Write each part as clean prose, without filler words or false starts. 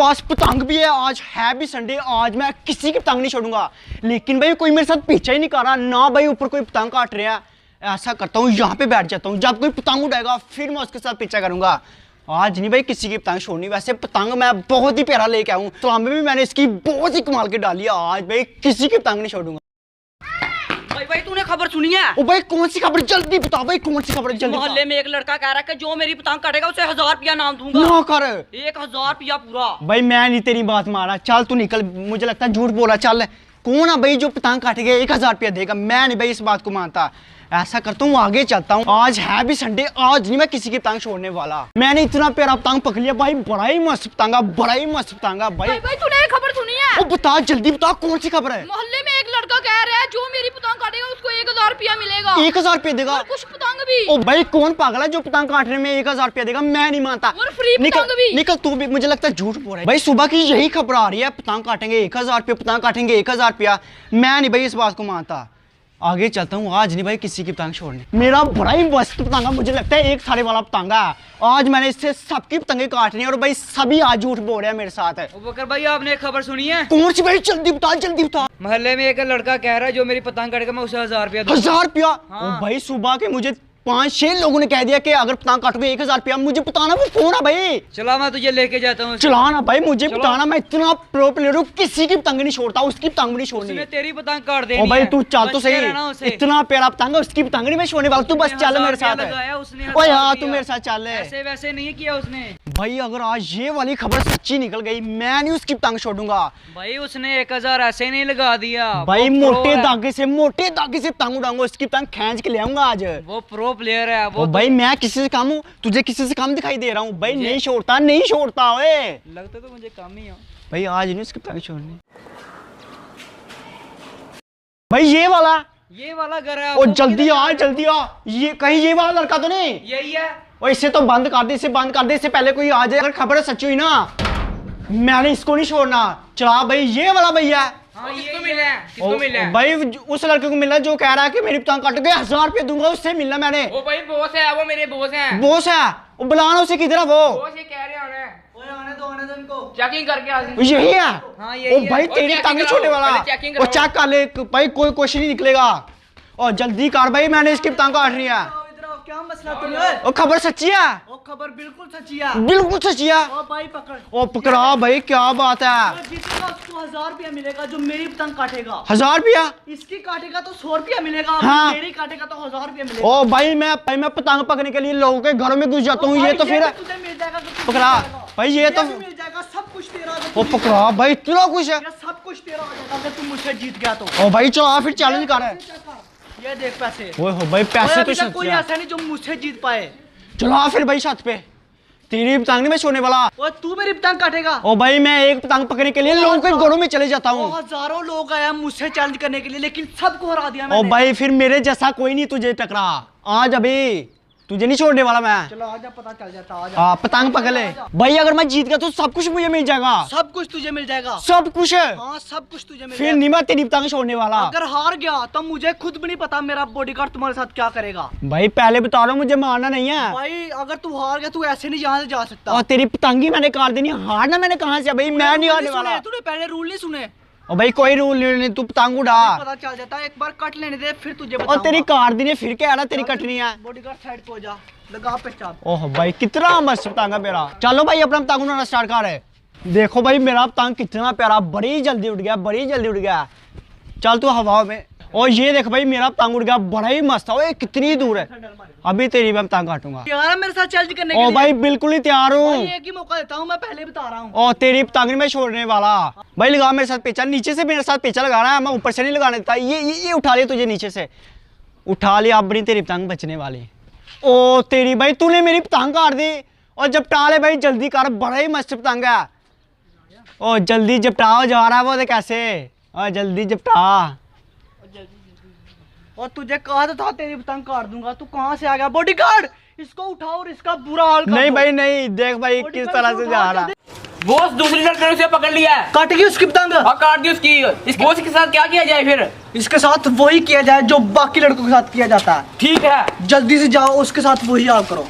पास पतंग भी है, आज है भी संडे, आज मैं किसी की पतंग नहीं छोड़ूंगा। लेकिन भाई कोई मेरे साथ पीछा ही नहीं कर रहा ना भाई, ऊपर कोई पतंग काट रहा है। ऐसा करता हूँ यहाँ पे बैठ जाता हूँ, जब कोई पतंग उड़ाएगा फिर मैं उसके साथ पीछा करूंगा। आज नहीं भाई किसी की पतंग छोड़नी। वैसे पतंग मैं बहुत ही प्यारा लेके आऊँ, तो में भी मैंने इसकी बहुत ही कमाल की डाली है। आज भाई किसी की पतंग नहीं छोड़ूंगा। भाई तूने खबर सुनी है? ओ भाई कौन सी खबर, जल्दी बता भाई कौन सी खबर, जल्दी। मोहल्ले में एक लड़का कह रहा है कि जो मेरी पतंग काटेगा उसे 1000 रुपया नाम दूंगा। ना कर 1000 रुपया पूरा। भाई मैं नहीं तेरी बात मारा, चल तू निकल, मुझे लगता है झूठ बोला। चल कौन है भाई जो पतंग काटेगा 1000 रुपया देगा? मैं नहीं भाई इस बात को मानता। ऐसा करता हूँ आगे चलता हूँ, आज है भी संडे, आज नहीं मैं किसी की पतंग छोड़ने वाला। मैंने इतना प्यारा पतंग पकड़ लिया भाई, बड़ा ही मस्त पतंगा, बड़ा ही मस्त पतंगा भाई। भाई तूने ये खबर सुनी है? ओ बता जल्दी बता, कौन सी खबर है? मोहल्ले में एक लड़का कह रहा है जो मेरी पतंग काटेगा उसको 1000 रुपया मिलेगा। 1000 रुपया देगा? और कुछ पतंग भी। ओ भाई कौन पागल है जो पतंग काटने में 1000 रुपया देगा? मैं नहीं मानता। और फ्री पतंग भी। निकल तू भी, मुझे लगता है झूठ बोल रहा है भाई। सुबह की यही खबर आ रही है, पतंग काटेंगे 1000 रुपया, पतंग काटेंगे 1000 रुपया। मैं नहीं भाई इस बात को मानता। आगे चलता हूँ, आज नहीं भाई किसी की पतंग छोड़ने। मेरा बड़ा ही मस्त पतंगा, मुझे लगता है 1 साढ़े वाला पतंगा। आज मैंने इससे सबकी पतंगे काटनी है और भाई सभी आज झूठ बोल रहे हैं मेरे साथ। बकर भाई आपने एक खबर सुनी है? कौन सी भाई, जल्दी बता जल्दी बता। मोहल्ले में एक लड़का कह रहा है जो मेरी पतंग काटेगा मैं उसे 1000 रुपया दूंगा। 1000 रुपया? हाँ। ओ भाई सुबह के मुझे 5-6 लोगों ने कह दिया कि अगर पतंग काटोगे 1000 रुपया। मुझे बताना वो कौन है भाई? चला मैं तुझे लेके जाता हूँ। चलाना भाई, मुझे बताना, मैं इतना प्रो प्लेयर हूँ, किसी की पतंग नहीं छोड़ता, उसकी पतंग भी नहीं छोड़नी। उसने तेरी पतंग काट देनी ओ भाई है। तू चल तो बच के सही, रहना उसे। इतना प्यारा पतंग है, उसकी पतंग नहीं मैं छोड़ने वाला। तू बस उसने चल 1000 मेरे साथ। रुपया लगाया उसने, ओए 1000 हाँ तू रुपया। मेरे साथ चल। ऐसे वैसे नहीं किया उसने। भाई अगर आज ये वाली खबर सच्ची निकल गई, मैं नहीं उसकी पतंग छोड़ूंगा। भाई उसने 1000 ऐसे नहीं लगा दिया। भाई वो मोटे प्रो है। धागे से पतंग उड़ाऊंगा, उसकी पतंग खींच के ले आऊंगा आज। वो प्रो प्लेयर है वो। ओ भाई मैं किसी से कम हूँ? तुझे किसी से कम दिखाई दे रहा हूँ भाई? नहीं छोड़ता, नहीं छोड़ता। ओए लगता तो मुझे कम ही हो। भाई आज नहीं उसकी पतंग छोड़नी। भाई ये वाला घर है। ओ जल्दी आ जल्दी आ, ये कहीं ये वाला लड़का तो नहीं? यही है। और इसे तो बंद कर दे, इसे बंद कर दे, इससे पहले कोई आ जाए। अगर खबर सच्ची हुई ना, मैंने इसको नहीं छोड़ना। चला भाई, ये वाला भैया। हाँ किसको मिला है? किसको मिला है? भाई उस लड़के को मिला जो कह रहा है कि मेरी पतंग काट के 1000 रुपया दूंगा, उससे मिलना मैंने। वो भाई बॉस है, वो मेरे बॉस हैं। बॉस है वो, बुलाना उसे, किधर है वो? बॉस ये कह रहे हैं ओए आने दो इनको। चेकिंग करके आ जाए। यही है? हाँ, ओ यही है। भाई और तेरी checking पतंग नहीं कराओ, छोड़ने वाला। पहले checking वो कराओ। चेक कर ले भाई, कोई क्वेश्चन नहीं निकलेगा। और जल्दी कर भाई, मैंने इसकी पतंग काटनी है। इधर आओ, क्या मसला तुम्हें? ओ खबर सच्ची है? वो खबर बिल्कुल सच्ची है। बिल्कुल सच्ची है। ओ भाई पकड़। ओ पकड़ा भाई, क्या बात है? तो जीतेगा उसको 1000 रुपया मिलेगा जो मेरी पतंग काटेगा। 1000 रुपया? इसकी काटेगा तो 100 रुपया मिलेगा। हाँ। मेरी काटेगा तो 1000 रुपया मिलेगा। ओ भाई मैं पतंग पकड़ने के लिए लोगों के घरों में घुस जाता हूँ। ये तो फिर तुझे मिल जाएगा तो पकड़ा भाई, ये तो भी मिल जाएगा, सब कुछ तेरा। ओ पकड़ा भाई, इतना कुछ है? ये सब कुछ तेरा हो जाएगा अगर तुम मुझसे जीत गया तो। ओ भाई चलो फिर चैलेंज कर। ये देख पैसे। ओए हो भाई, पैसे तो सच कोई है। ऐसा नहीं जो मुझसे जीत पाए। चलो फिर भाई छत पे, तेरी पतंग नहीं मैं छोड़ने वाला। और तू मेरी पतंग काटेगा। ओ भाई मैं एक पतंग पकड़ने के लिए लोगों के घरों में चले जाता हूँ। हजारों लोग आए मुझसे चैलेंज करने के लिए, लेकिन सबको हरा दिया ओ मैंने। भाई फिर मेरे जैसा कोई नहीं तुझे टकरा। आज अभी तुझे नहीं छोड़ने वाला मैं। चलो आजा, पता चल जाता। आजा। हाँ पतंग पकड़ ले भाई, अगर मैं जीत गया तो सब कुछ मुझे मिल जाएगा। सब कुछ तुझे मिल जाएगा। सब कुछ है? हाँ सब कुछ तुझे मिल फिर जाएगा। नहीं मैं तेरी पतंग छोड़ने वाला। अगर हार गया तो मुझे खुद भी नहीं पता मेरा बॉडीगार्ड तुम्हारे साथ क्या करेगा। भाई पहले बता रहा हूँ, मुझे मारना नहीं है भाई अगर तू हार गया तू ऐसे नहीं यहाँ से जा सकता। और तेरी पतंग ही मैंने काट देनी। हारना मैंने कहाँ से भाई? मैं नहीं हारने वाला। तूने पहले रूल नहीं सुने। और भाई कोई रूल नहीं, तू पतंग उड़ा। पता चल जाता है, एक बार कट लेने दे फिर तुझे और तेरी काट देनी, फिर क्या है तेरी कटनी है। बॉडीगार्ड साइड को जा, लगा पे चाप। ओह भाई कितना मस्त पतंग है मेरा। चलो भाई अपना पतंग उड़ाना स्टार्ट कर है। देखो भाई मेरा पतंग कितना प्यारा, बड़ी जल्दी उड़ गया, बड़ी जल्दी उड़ गया। चल तू हवा में। और ये देख भाई मेरा पतंग उड़ गया, बड़ा ही मस्त है। ओए कितनी दूर है? अभी तेरी मैं पतंग काटूंगा। यार मेरे साथ चैलेंज करने के ओ लिए। भाई बिल्कुल ही तैयार हूँ। भाई एक ही मौका देता हूँ, मैं पहले बता रहा हूँ। और तेरी पतंग नहीं मैं छोड़ने वाला। भाई लगा मेरे साथ पेचा, नीचे से मेरे साथ पेचा लगाना है, मैं ऊपर से नहीं लगाने देता। ये उठा लिया तुझे, नीचे से उठा लिया। अब नहीं तेरी पतंग बचने वाली। ओ तेरी भाई, तूने मेरी पतंग काट दी। और जपटा ले भाई, जल्दी कर, बड़ा ही मस्त पतंग है। ओ जल्दी जपटाओ, जा रहा है वो कैसे। और जल्दी जपटा। और तुझे कहा तो था तेरी पतंग काट दूंगा, तू कहाँ से आ गया? बॉडीगार्ड इसको उठाओ और इसका बुरा हाल कर नहीं दो। भाई नहीं, देख भाई किस तरह से जा रहा है। बॉस दूसरी लड़के ने उसे पकड़ लिया है। काटेगी उसकी पतंग। और काट दी उसकी। इस बॉस के साथ क्या किया जाए फिर? इसके साथ वही किया जाए जो बाकी लड़कों के साथ किया जाता है। ठीक है। जल्दी से जाओ, उसके साथ वही हाल करो।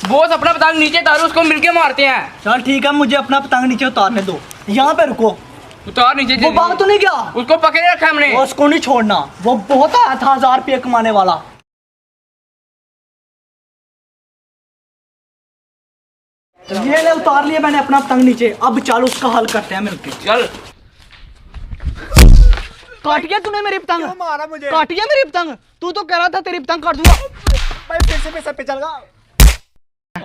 बॉस अपना पतंग नीचे तारो, उसको मिलके मारते हैं। चल ठीक है, मुझे अपना पतंग नीचे उतारने दो। यहाँ पे रुको। उतार नीचे वो भाग तो नहीं गया? उसको पकड़े रखा हमने। वो उसको नहीं छोड़ना, वो बहुत आया था 1000 रुपये कमाने वाला। ये ले उतार लिया मैंने अपना पतंग नीचे। अब चल उसका हल करते हैं मिलके। चल काट गया तूने मेरी पतंग? मारा मुझे काट गया मेरी पतंग? तू तो कह रहा था तेरी पतंग काट दूंगा। भाई फिर से मेरे साथ पीछे लगा।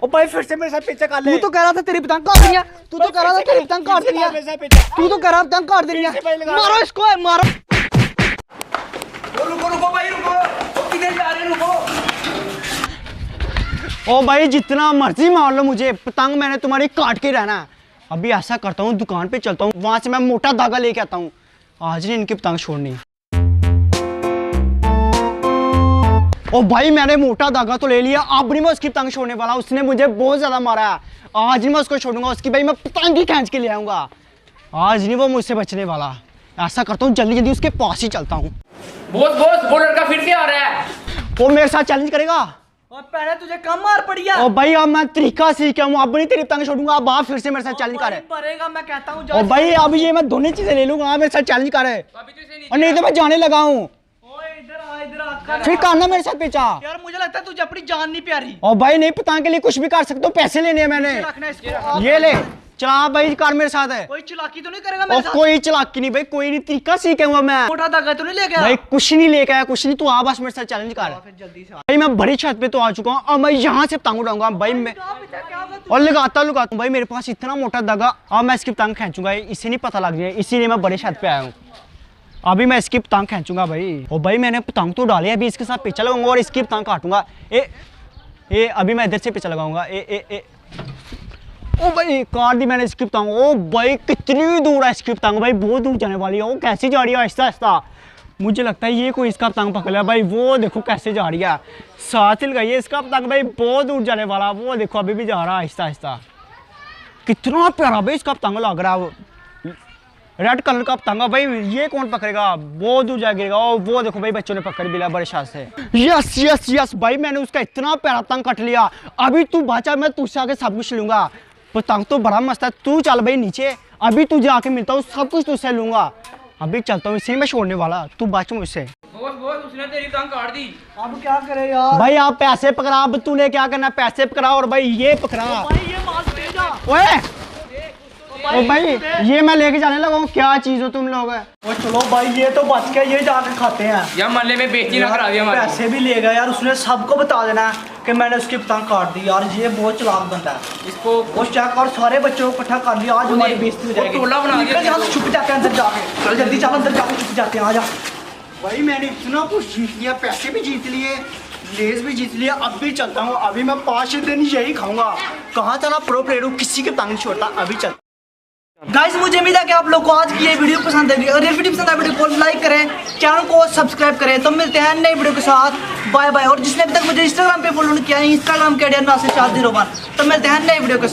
ओ भाई फिर से मेरे साथ पीछे कर ले। तू तो कह रहा था तेरी पतंग काट देनी है। तू तो कह रहा था तेरी पतंग काट देनी है। तू तो कह रहा पतंग काट देनी है। मारो इसको, मारो। रुको रुको भाई रुको, किधर जा रहे रुको। ओ भाई जितना मर्जी मार लो मुझे, पतंग मैंने तुम्हारी काट के रहना है। अभी ऐसा करता हूँ, दुकान पे चलता हूँ, वहां से मैं मोटा धागा लेके आता हूँ। आज नहीं इनकी पतंग छोड़नी। ओ भाई मैंने मोटा धागा तो ले लिया, अब नहीं मैं उसकी पतंग छोड़ने वाला। उसने मुझे बहुत ज्यादा मारा है, आज नहीं मैं उसको छोड़ूंगा। उसकी भाई मैं पतंग ही खींच के ले आऊंगा। आज नहीं वो मुझसे बचने वाला। ऐसा करता हूँ, जल्दी जल्दी उसके पास ही चलता हूँ। बॉस बॉस वो लड़का फिर से आ रहा है। वो मेरे साथ चैलेंज करेगा। और पहले तुझे कम मार पड़ी है। ओ भाई अब मैं तरीका सीख गया हूँ, अब नहीं तेरी पतंग छोड़ूंगा। अब आप फिर से मेरे साथ चैलेंज कर रहे हैं। पड़ेगा, मैं कहता हूँ। और भाई अब ये मैं दोनों चीजें ले लूंगा। मेरे साथ चैलेंज कर रहे हैं। अभी तो इसे नीचे और नहीं तो मैं जाने लगा हूँ। इधर आ। फिर करना मेरे साथ पीछा। यार मुझे लगता है तुझे अपनी जान नहीं प्यारी। और भाई नहीं, पतंग के लिए कुछ भी कर सकते हो, पैसे लेने हैं मैंने। रखना इसको। ये ले चला भाई, कर मेरे साथ है। कोई चालाकी तो नहीं करेगा और मेरे साथ? कोई चालाकी नहीं भाई, कोई नहीं, तरीका सीखा हुआ मैं। मोटा धागा तो नहीं लेके भाई आया? कुछ नहीं लेके आया, कुछ नहीं। तू आ बस मेरे साथ चैलेंज कर। फिर जल्दी से आ। भाई मैं बड़ी छत पे तो आ चुका हूँ, और मैं यहाँ से पतंग उड़ाऊंगा भाई। मैं और लगाता हूँ भाई, मेरे पास इतना मोटा धागा। अब मैं इसकी पतंग खींचूंगा, इसे नहीं पता लग जाए, इसीलिए मैं बड़े छत पे आया हूँ। अभी मैं इसकी पतंग खींचूंगा भाई। और भाई मैंने पतंग तो डाली, अभी इसके साथ पीछे लगाऊंगा और इसकी पतंग काटूंगा। ए अभी मैं इधर से पीछे लगाऊंगा। ए ओ भाई काट दी मैंने इसकी पतंग। ओ भाई कितनी दूर है इसकी पतंग, भाई बहुत दूर जाने वाली है। वो कैसे जा रही है आहिस्ता आहिस्ता। मुझे लगता है ये कोई इसका पतंग पकड़ लिया भाई। वो देखो कैसे जा रही है, साथ ही लगाई है इसका पतंग भाई, बहुत दूर जाने वाला। वो देखो अभी भी जा रहा है आहिस्ता आहिस्ता। कितना प्यारा भाई इसका पतंग लग रहा है, रेड कलर का पतंगा भाई। ये कौन पकड़ेगा, बहुत दूर जा गिरेगा। और वो देखो भाई बच्चों ने पकड़ भी लिया बड़े शान से। यस यस यस भाई, मैंने उसका इतना प्यारा पतंग कट लिया। अभी तू बचा, मैं तुझसे आके सब कुछ लूंगा। पतंग तो बड़ा मस्त है। तू चल भाई नीचे, अभी तुझे आके मिलता हूँ, सब कुछ तुझसे लूंगा। अभी चलता हूँ, इसी में छोड़ने वाला। तू बच मुझसे। बॉस बॉस उसने तेरी पतंग काट दी। अब क्या करे यार? भाई आप पैसे पकड़ा, अब तूने क्या करना, पैसे पकड़ा। और भाई ये पकड़ा। भाई ये माल दे जा। ओए ओ भाई ये मैं लेके जाने लगा हूँ। क्या चीज हो तुम लोग। वो चलो भाई, ये तो बच गया, ये जाके खाते हैं। यार मोहल्ले में बेइज्जती ना करा दिया हमारी। पैसे भी ले गया यार, उसने सबको बता देना है कि मैंने उसकी पतंग काट दी। यार ये बहुत चालाक बंदा है। इसको वो चेक और सारे बच्चों को इकट्ठा कर लिया। आज हमारी बेइज्जती हो जाएगी। टोला बना दिया। निकल यहाँ से, छुप जाते हैं अंदर जाके। चल जल्दी चल, अंदर जाके छुप जाते हैं। आ जा भाई मैंने इतना कुछ जीत लिया, पैसे भी जीत लिए, लेस भी जीत लिया। अब भी चलता हूँ, अभी मैं 5 दिन यही खाऊंगा। कहाँ था ना प्रो प्लेयर हूँ, किसी के पतंग नहीं छोड़ता। अभी चल गाइस, मुझे उम्मीद है कि आप लोग को आज की ये वीडियो पसंद आएगी। अगर ये वीडियो पसंद आए, वीडियो को लाइक करें, चैनल को सब्सक्राइब करें। तो मिलते हैं नई वीडियो के साथ। Bye bye. और जिसने अभी तक मुझे इंस्टाग्राम पे फॉलो नहीं किया है, इंस्टाग्राम के आईडी नासिर 401। तो मिलते हैं नई वीडियो के साथ।